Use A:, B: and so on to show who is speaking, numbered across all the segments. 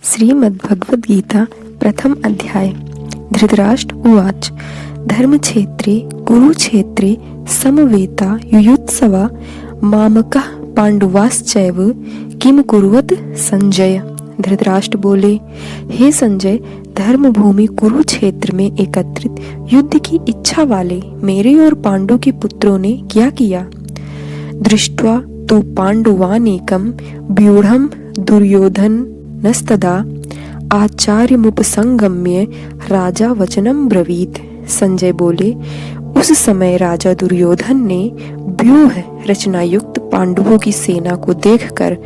A: श्रीमद्भगवद्गीता प्रथम अध्याय। धृतराष्ट्र उवाच धर्मक्षेत्रे कुरुक्षेत्रे समवेता युयुत्सवा मामकः पांडवाश्चैव किम कुर्वत संजय। धृतराष्ट्र बोले, हे संजय, धर्म भूमि कुरुक्षेत्र में एकत्रित युद्ध की इच्छा वाले मेरे और पांडु के पुत्रों ने क्या किया। दृष्ट्वा तो पांडवानेकं व्यूढ़ं दुर्योधनस्तदा आचार्यमुपसंगम्य राजा वचनं ब्रवीत। संजय बोले, उस समय राजा दुर्योधन ने व्यूह रचना युक्त पांडवों की सेना को देखकर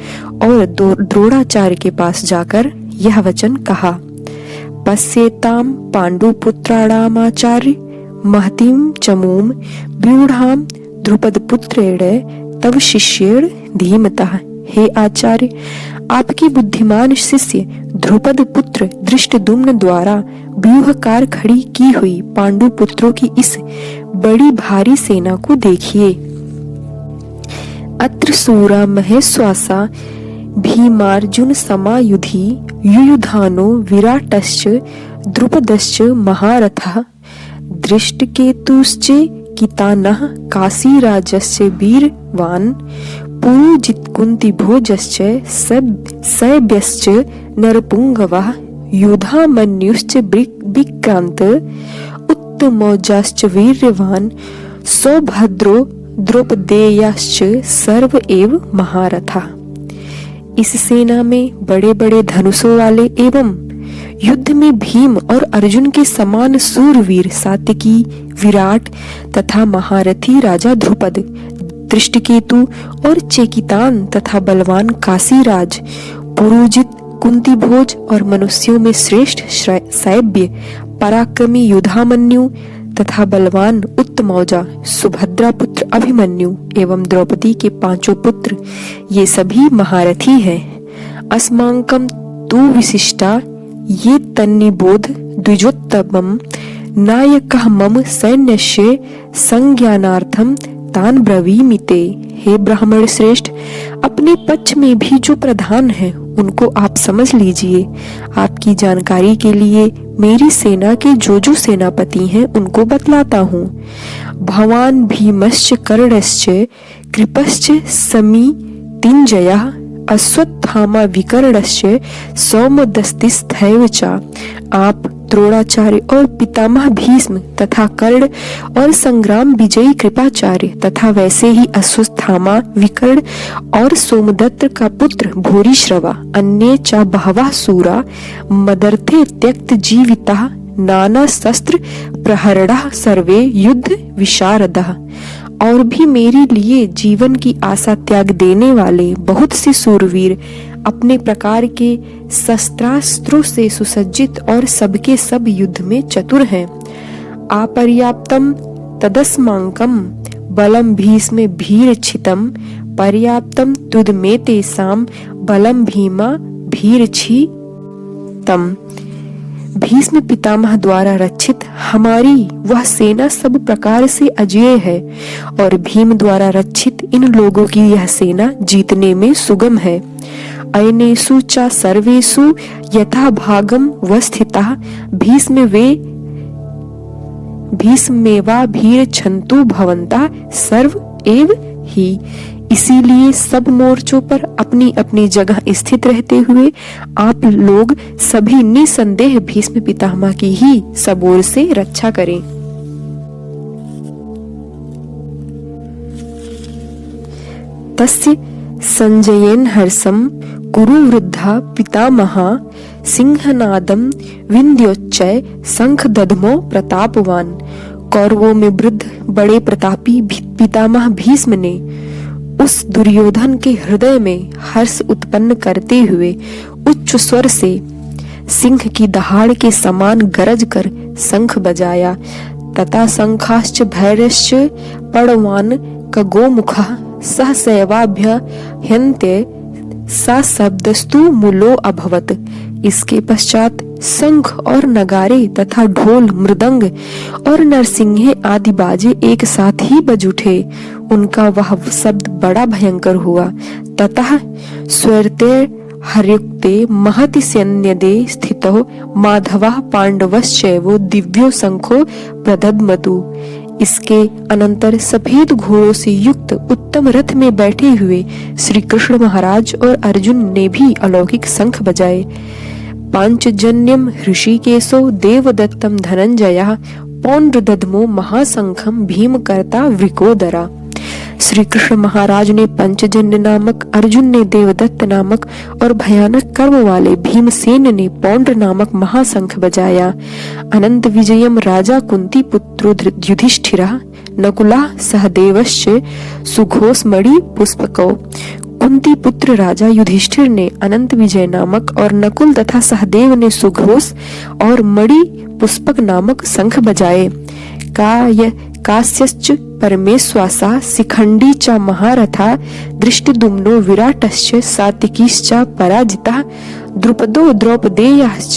A: और द्रोणाचार्य के पास जाकर यह वचन कहा, पश्येताम पांडुपुत्राणामाचार्य महतीं चमूम व्यूढ़ां द्रुपदपुत्रेण तव शिष्येण धीमतः। हे आचार्य, आपकी बुद्धिमान शिष्य द्रुपद पुत्र धृष्टद्युम्न द्वारा व्यूहकार खड़ी की हुई पांडु पुत्रों की इस बड़ी भारी सेना को देखिए। अत्र सूरा महेश्वासा भीमार्जुन समायुधि युयुधानो विराटश्च द्रुपदश्च महारथः दृष्टकेतुश्च कितानः काशीराजश्च वीरवान् पुरुजित्कुन्तिभोजश्च सैब्यश्च नरपुंगवः युधामन्युश्च विक्रांत उत्तमौजाश्च वीर्यवान् सौभद्रो द्रौपदेयाश्च सर्व एव महारथा। इस सेना में बड़े बड़े धनुषों वाले एवं युद्ध में भीम और अर्जुन के समान सूरवीर सात्यकी, विराट तथा महारथी राजा द्रुपद, दृष्टकेतु और चेकितान तथा बलवान काशीराज, पुरुजित, कुंतीभोज और मनुष्यों में श्रेष्ठ सैब्य, पराक्रमी युधामन्यु तथा बलवान उत्तमौजा, सुभद्रा पुत्र अभिमन्यु एवं द्रौपदी के पांचों पुत्र, ये सभी महारथी हैं। अस्माकं तु विशिष्टा ये तन्निबोध द्विजोत्तमं नायकः मम सैन्यस्य संज्ञानार्थं तान ब्रवीमिते। हे ब्राह्मण श्रेष्ठ, अपने पक्ष में भी जो प्रधान हैं उनको आप समझ लीजिए। आपकी जानकारी के लिए मेरी सेना के जो सेनापति हैं उनको बतलाता हूँ। भवान भीमश्च कर्णश्च कृपश्च समीतिंजयः अश्वत्थामा विकर्णश्च सौमदस्तिस्थैव च। आप द्रोणाचार्य और पितामह भीष्म तथा कर्ण और संग्राम विजयी कृपाचार्य तथा वैसे ही अश्वत्थामा, विकर्ण और सोमदत्त का पुत्र भूरिश्रवा, अन्ये च बहवः सूरा मदर्थे त्यक्त जीविता नाना शस्त्र प्रहरणः सर्वे युद्ध विशारदः। और भी मेरे लिए जीवन की आशा त्याग देने वाले बहुत से सूरवीर अपने प्रकार के शस्त्रास्त्रों से सुसज्जित और सबके सब युद्ध में चतुर हैं। अपर्याप्तम तदस्माकं बलम भीष्म भीरक्षितम पर्याप्तम तुदमेतेषां बलम भीमा भीरक्षितम। भीष्म पितामह द्वारा रक्षित हमारी वह सेना सब प्रकार से अजेय है और भीम द्वारा रक्षित इन लोगों की यह सेना जीतने में सुगम है। अयनेषु च सर्वेषु यथा भागम वस्थितः भीष्मेवा भीरक्षन्तु भवन्तः सर्व एव ही। इसीलिए सब मोर्चों पर अपनी अपनी जगह स्थित रहते हुए आप लोग सभी निसंदेह भीष्म पितामह की ही सब ओर से रक्षा करें। तस्य संजयेन हर्षं कुरु वृद्धा पितामहा सिंहनादं विंध्योच्चय शंख दधमो प्रतापवान। कौरवों में वृद्ध बड़े प्रतापी पितामह भीष्म ने उस दुर्योधन के हृदय में हर्ष उत्पन्न करते हुए उच्च स्वर से सिंह की दहाड़ के समान गरज कर शंख बजाया। तथा शंखाश्च भैरश्च पड़वान कगोमुखः सहसैवाभ्यहन्ते सा शब्दस्तु मूलो अभवत। इसके पश्चात शंख और नगारे तथा ढोल, मृदंग और नरसिंहे आदि बाजे एक साथ ही बज उठे। उनका वह शब्द बड़ा भयंकर हुआ। ततः स्वरते हर्युक्ते महति सैन्यदे स्थितो माधवः पांडवश्चैव दिव्यो शंखो प्रदद्मतु। इसके अनंतर सफेद घोड़ों से युक्त उत्तम रथ में बैठे हुए श्री कृष्ण महाराज और अर्जुन ने भी अलौकिक शंख बजाए। पांचजन्यम ऋषिकेशो देवदत्तम धनंजयः पौंड्रदद्मो महाशंखम भीमकर्ता वृकोदरा। श्री कृष्ण महाराज ने पंचजन्य नामक, अर्जुन ने देवदत्त नामक और भयानक कर्म वाले भीमसेन ने पौंड्र नामक महाशंख बजाया। अनंत विजयम राजा कुंती पुत्रो युधिष्ठिरः नकुलः सहदेवश्च सुघोषमणि पुष्पकौ। कुंती पुत्र राजा युधिष्ठिर ने अनंत विजय नामक और नकुल तथा सहदेव ने सुघोष और मणि पुष्पक नामक शंख बजाए। कास्यश्च परमेश्वासा शिखंडी च महारथा दृष्टिदुम्नो विराटश्च सात्विकीश्च पराजिता द्रुपदो द्रौपदेयश्च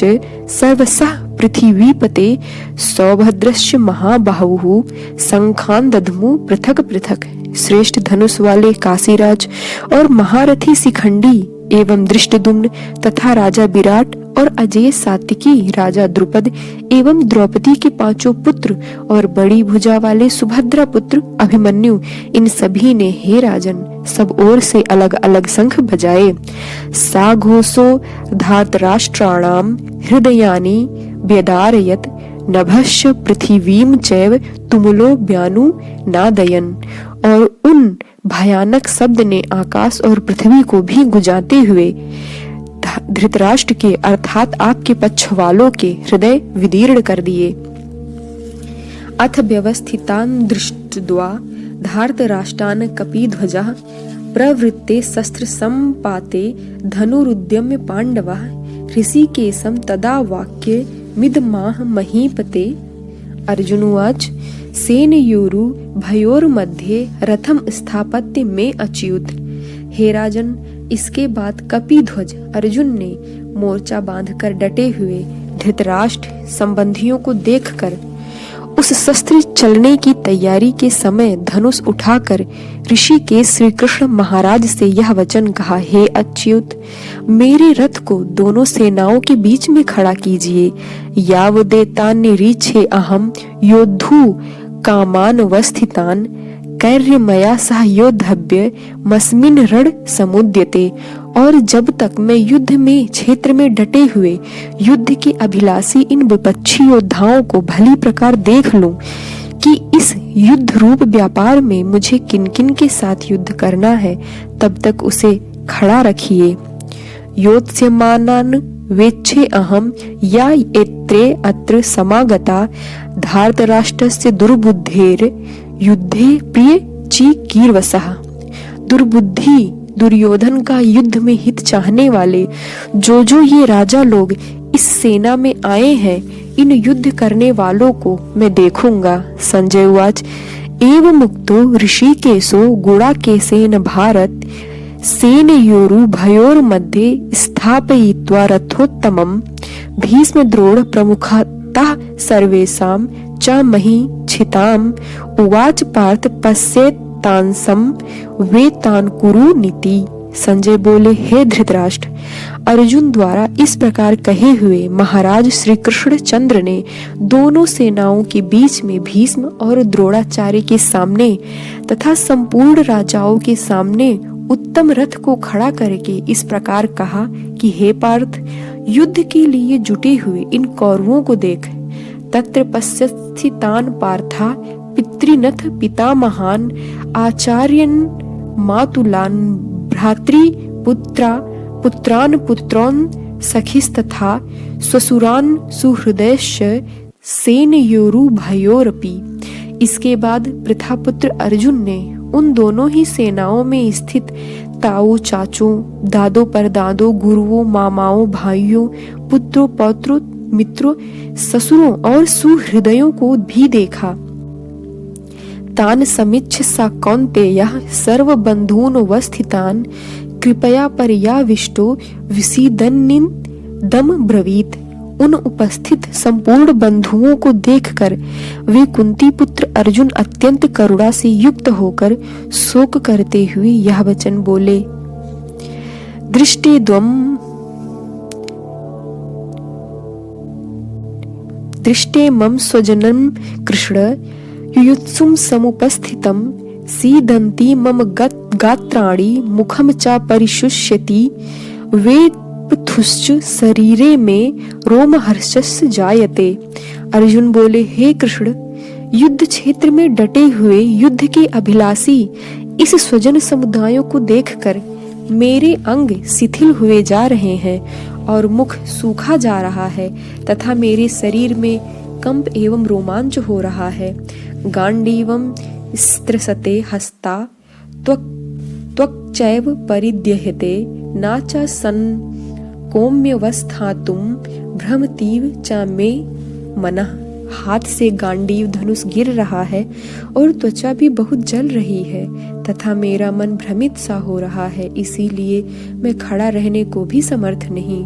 A: सर्वसः पृथिवीपते सौभद्रश्च महाबाहुः शंखान दध्मु पृथक पृथक। श्रेष्ठ धनुष वाले काशीराज और महारथी शिखंडी एवं दृष्टिदुम्न तथा राजा विराट और अजय सात्विकी राजा द्रुपद एवं द्रौपदी के पांचों पुत्र और बड़ी भुजा वाले सुभद्रा पुत्र अभिमन्यु, इन सभी ने हे राजन सब ओर से अलग अलग शंख बजाए। सा घोषो धार्तराष्ट्राणाम हृदयानि व्यदारयत नभश्च पृथिवीम चैव तुमुलो ब्यानु नादयन। और उन भयानक शब्द ने आकाश और पृथ्वी को भी गुंजाते हुए धृतराष्ट्र के अर्थात आपके पक्ष वालों के हृदय विदीर्ण कर दिए। अथ व्यवस्थितान दृष्ट्वा धार्तराष्ट्रान् कपिध्वजः प्रवृत्ते शस्त्र संपाते धनुरुद्यम्य पांडवः ऋषिकेशं तदा वाक्य मिदमाह महीपते। अर्जुनोवाच सेनयोरु भयोर्मध्ये रथम स्थापत्य में अच्युत। हे राजन, इसके बाद कपिध्वज अर्जुन ने मोर्चा बांधकर डटे हुए धृतराष्ट्र संबंधियों को देखकर उस शस्त्र चलने की तैयारी के समय धनुष उठाकर ऋषिकेश श्री कृष्ण महाराज से यह वचन कहा, हे अच्युत, मेरे रथ को दोनों सेनाओं के बीच में खड़ा कीजिए। यावदेतान निरीक्षे अहम योद्धु कामान वस्थितान कैर्यमया सह योद्धव्य मस्मिन रण समुद्यते। और जब तक मैं युद्ध में क्षेत्र में डटे हुए युद्ध के अभिलाषी इन विपक्षी योद्धाओं को भली प्रकार देख लूं कि इस युद्ध रूप व्यापार में मुझे किन किन के साथ युद्ध करना है, तब तक उसे खड़ा रखिए। योत्स्यमानान् वेच्छे अहम या एत्रे अत्र समागता धार्तराष्ट्रस्य दुर्बुद्धेर युद्धे प्रिय चिकीर्वसः। दुर्बुद्धि दुर्योधन का युद्ध में हित चाहने वाले जो ये राजा लोग इस सेना में आए हैं, इन युद्ध करने वालों को मैं देखूंगा। संजय उवाच एवं मुक्तो ऋषिकेशो गुणाकेशेन भारत सेनयोरु भयोर्मध्ये स्थापयित्वा रथोत्तमं भीष्म द्रोण प्रमुखतः सर्वेषां च महीक्षिताम् उवाच पार्थ पश्येत्तांसं वेतान कुरु नीति। संजय बोले, हे धृतराष्ट्र, अर्जुन द्वारा इस प्रकार कहे हुए महाराज श्री कृष्ण चंद्र ने दोनों सेनाओं के बीच में भीष्म और द्रोणाचार्य के सामने तथा संपूर्ण राजाओं के सामने उत्तम रथ को खड़ा करके इस प्रकार कहा कि हे पार्थ, युद्ध के लिए जुटे हुए इन कौरवों को देख। तत्र पश्यस्थितान पार्था पितृनथ पितामहान आचार्यन मातुलान भ्रातृ पुत्रा पुत्रान पुत्रौन सखिस्तथा स्वसुरान सुहृदयश्च सेनयोरु भयोरपि। इसके बाद प्रथापुत्र अर्जुन ने उन दोनों ही सेनाओं में स्थित ताऊ चाचों, दादों परदादों, गुरुओं, मामाओं, भाइयों, पुत्रों, पौत्रों, मित्रों, ससुरों और सुहृदयों को भी देखा। तान समीक्ष सा कौन्तेयः सर्वबन्धून् वस्थितान् कृपया पर्याविष्टो विसीदन्निदं ब्रवीत। उन उपस्थित संपूर्ण बंधुओं को देखकर वे कुंती पुत्र अर्जुन अत्यंत करुणा से युक्त होकर शोक करते हुए यह वचन बोले, दृष्टेद्वं दृष्टे मम स्वजनं कृष्ण युयुत्सुं समुपस्थितं सीदन्ति मम गात्राणि मुखं च परिशुष्यति वेत्पथुश्च शरीरे में रोमहर्षस् जायते। अर्जुन बोले, हे कृष्ण, युद्ध क्षेत्र में डटे हुए युद्ध के अभिलाषी इस स्वजन समुदायों को देखकर मेरे अंग शिथिल हुए जा रहे हैं और मुख सूखा जा रहा है तथा मेरे शरीर में कंप एवं रोमांच हो रहा है। गांडीवम स्त्रसते हस्ता त्वक्चैव परिद्यह्यते नाचा सन्कोम्यवस्थातुं भ्रमतीव च मे मनः। हाथ से गांडीव धनुष गिर रहा है और त्वचा भी बहुत जल रही है तथा मेरा मन भ्रमित सा हो रहा है, इसीलिए मैं खड़ा रहने को भी समर्थ नहीं।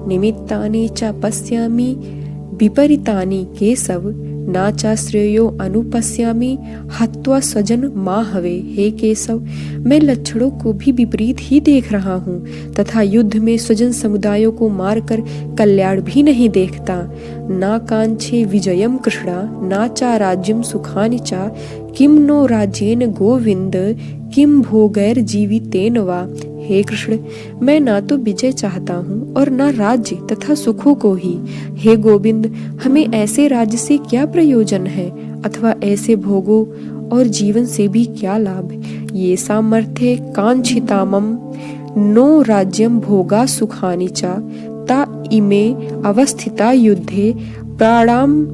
A: निमित्तानि च पश्यामि विपरीतानि केशव नाचा श्रेयो अनुपश्यामि हत्वा स्वजन माहवे। हे केशव, मैं लक्षणों को भी विपरीत ही देख रहा हूँ तथा युद्ध में स्वजन समुदायों को मारकर कल्याण भी नहीं देखता। ना कांक्षे विजयम कृष्णा नाचा राज्यम सुखानि चा किम नो राज्येन गोविंद किम भोगैर जीवितेन वा। हे कृष्ण, मैं ना तो विजय चाहता हूँ और ना राज्य तथा सुखों को ही। हे गोविंद, हमें ऐसे राज्य से क्या प्रयोजन है अथवा ऐसे भोगों और जीवन से भी क्या लाभ। ये सामर्थ्य कांक्षितामम नो राज्यम भोगा सुखानि चा ता इमे अवस्थिता युद्धे प्राणाम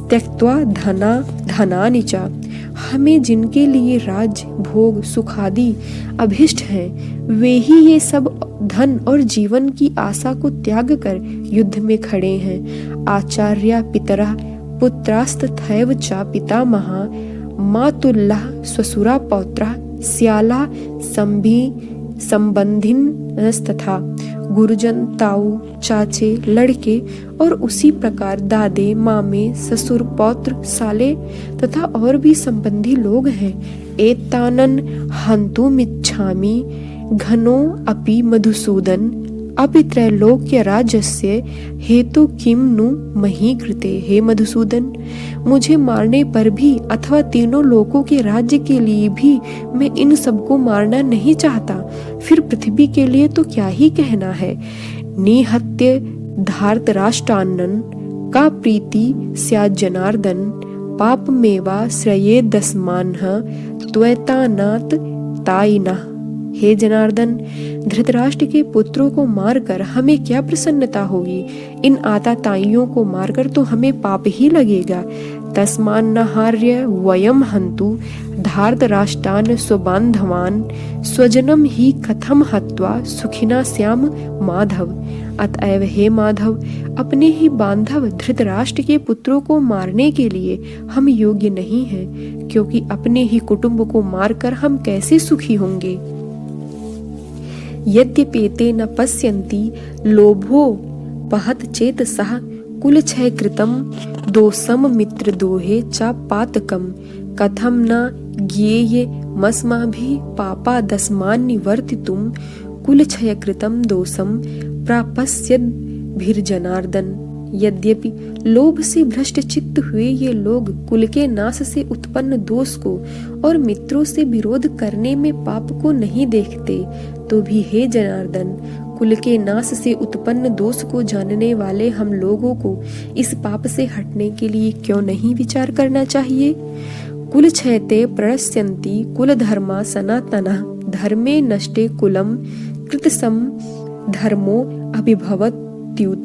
A: त्यक्त्वा धनानि चा। हमें जिनके लिए राज्य भोग सुखादि अभिष्ट हैं, वे ही ये सब धन और जीवन की आशा को त्याग कर युद्ध में खड़े हैं। आचार्य पितरः पुत्रास्तथैव च पितामहा मातुल्लाः स्वसुरा पौत्रः स्याला संबंधिनस्तथा। गुरुजन, ताऊ, चाचे, लड़के और उसी प्रकार दादे, मामे, ससुर, पौत्र, साले तथा और भी संबंधी लोग हैं। एतानन हन्तुमिच्छामि घनो अपि मधुसूदन अपि त्रैलोक्य राज्यस्य हेतु किम नु मही कृते। हे मधुसूदन, मुझे मारने पर भी अथवा तीनों लोकों के राज्य के लिए भी मैं इन सबको मारना नहीं चाहता, फिर पृथ्वी के लिए तो क्या ही कहना है। निहत्य धार्तराष्ट्रान्नन का प्रीति स्यात् जनार्दन पाप मेवा श्रये दस्मान्ह त्वैतानात ताइनः। हे जनार्दन, धृतराष्ट्र के पुत्रों को मारकर हमें क्या प्रसन्नता होगी। इन आताताइयों को मारकर तो हमें पाप ही लगेगा। तस्मान्नहार्य वयम हन्तु धार्तराष्ट्रान् स्वबान्धवान् स्वजनम ही कथम हत्वा सुखिना श्याम माधव। अतएव हे माधव, अपने ही बांधव धृतराष्ट्र के पुत्रों को मारने के लिए हम योग्य नहीं हैं, क्योंकि अपने ही कुटुंब को मारकर हम कैसे सुखी होंगे। यद्यपेते न पश्यन्ति लोभो पहत चेतसः कुलक्षय कृतं दोषम मित्र दोहे च पातकम कथम न ज्ञेयमस्माभिः पापादस्मान्निवर्तितुं कुलक्षय कृतं दोषम प्रापस्यद्भिर्जनार्दन। यद्यपि लोभ से भ्रष्ट चित्त हुए ये लोग कुल के नाश से उत्पन्न दोष को और मित्रों से विरोध करने में पाप को नहीं देखते, तो भी हे जनार्दन, कुल के नाश से उत्पन्न दोष को जानने वाले हम लोगों को इस पाप से हटने के लिए क्यों नहीं विचार करना चाहिए। कुल क्षयते प्रणश्यन्ति कुल धर्मा सनातनः धर्मे नष्टे कुलम कृतसम धर्मो अभिभवत्युत।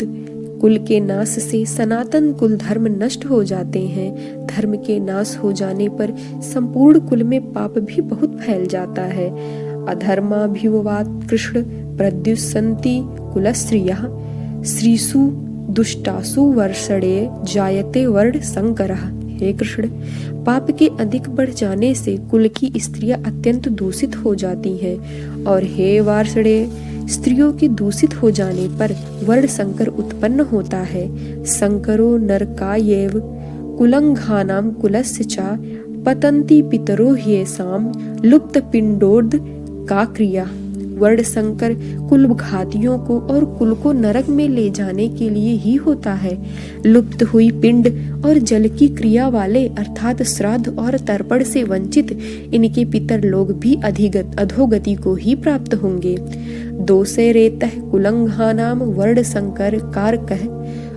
A: कुल के नाश से सनातन कुल धर्म नष्ट हो जाते हैं। धर्म के नाश हो जाने पर संपूर्ण कुल में पाप भी बहुत फैल जाता है। अधर्माभिवाद कृष्ण प्रद्युसन्ति कुलस्त्रियः श्रीसु दुष्टासु वर्षणे जायते वर्ण संकरः। हे कृष्ण, पाप के अधिक बढ़ जाने से कुल की स्त्रियां अत्यंत दूषित हो जाती हैं, और हे वार्षणे, स्त्रियों के दूषित हो जाने पर वर्ण संकर उत्पन्न होता है। संकरो नरकायैव कुलंघानां कुलस्य च पतन्ति पितरो ह्येषां लुप्त पिंडोर्ध का क्रिया। वर्णशंकर कुल घातियों को और कुल को नरक में ले जाने के लिए ही होता है। लुप्त हुई पिंड और जल की क्रिया वाले अर्थात श्राद्ध और तर्पण से वंचित इनके पितर लोग भी अधोगति को ही प्राप्त होंगे। दोषे रेतः कुलंघानाम वर्णशंकर कारकः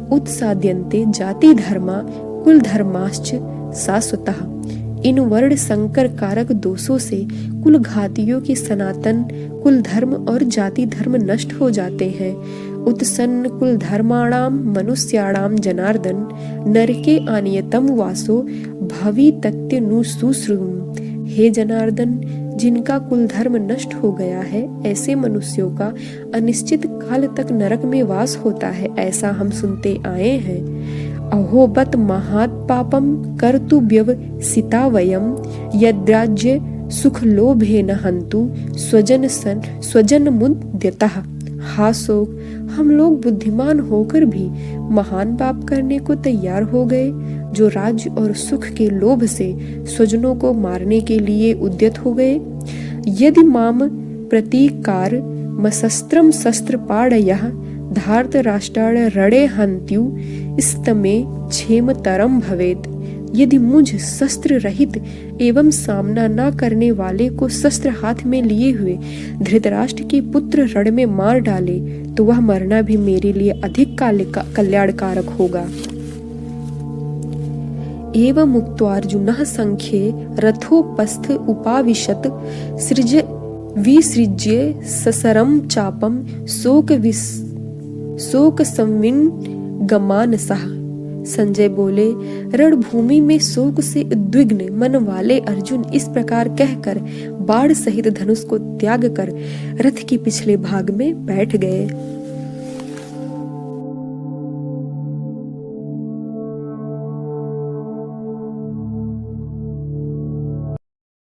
A: उत्साद्यन्ते जाति धर्मा कुल धर्माश्च शाश्वतः। इन वर्ण संकर कारक दोषों से कुल घातियों के सनातन कुल धर्म और जाति धर्म नष्ट हो जाते हैं। उत्सन्न कुल धर्माणाम मनुष्याणाम जनार्दन नरके आनियतम वासो भवि तत्यनुशुश्रुम। हे जनार्दन, जिनका कुल धर्म नष्ट हो गया है ऐसे मनुष्यों का अनिश्चित काल तक नरक में वास होता है, ऐसा हम सुनते आए हैं। अहोबत महात पापम कर्तुव्यवसिता वयम यद्राज्य सुख लोभेन हंतु स्वजन मुद्यतः। हासोक, हम लोग बुद्धिमान होकर भी महान पाप करने को तैयार हो गए, जो राज्य और सुख के लोभ से स्वजनों को मारने के लिए उद्यत हो गए। यदि माम प्रतीकार मशस्त्रम शस्त्र पाड़यः धार्त राष्ट्राण रणे हंत्यु स्तमे क्षेमतरम भवेत्। यदि मुझ शस्त्र रहित एवं सामना न करने वाले को शस्त्र हाथ में लिए हुए धृतराष्ट्र के पुत्र रण में मार डाले तो वह मरना भी मेरे लिए अधिक कल्याणकारक होगा। एवं मुक्त्वार्जुनः संख्ये रथोपस्थ उपाविशत विसृज्य ससरम चापम शोक संविन्गमानसः। संजय बोले, रणभूमि में शोक से उद्विग्न मन वाले अर्जुन इस प्रकार कहकर बाण सहित धनुष को त्याग कर रथ के पिछले भाग में बैठ गए।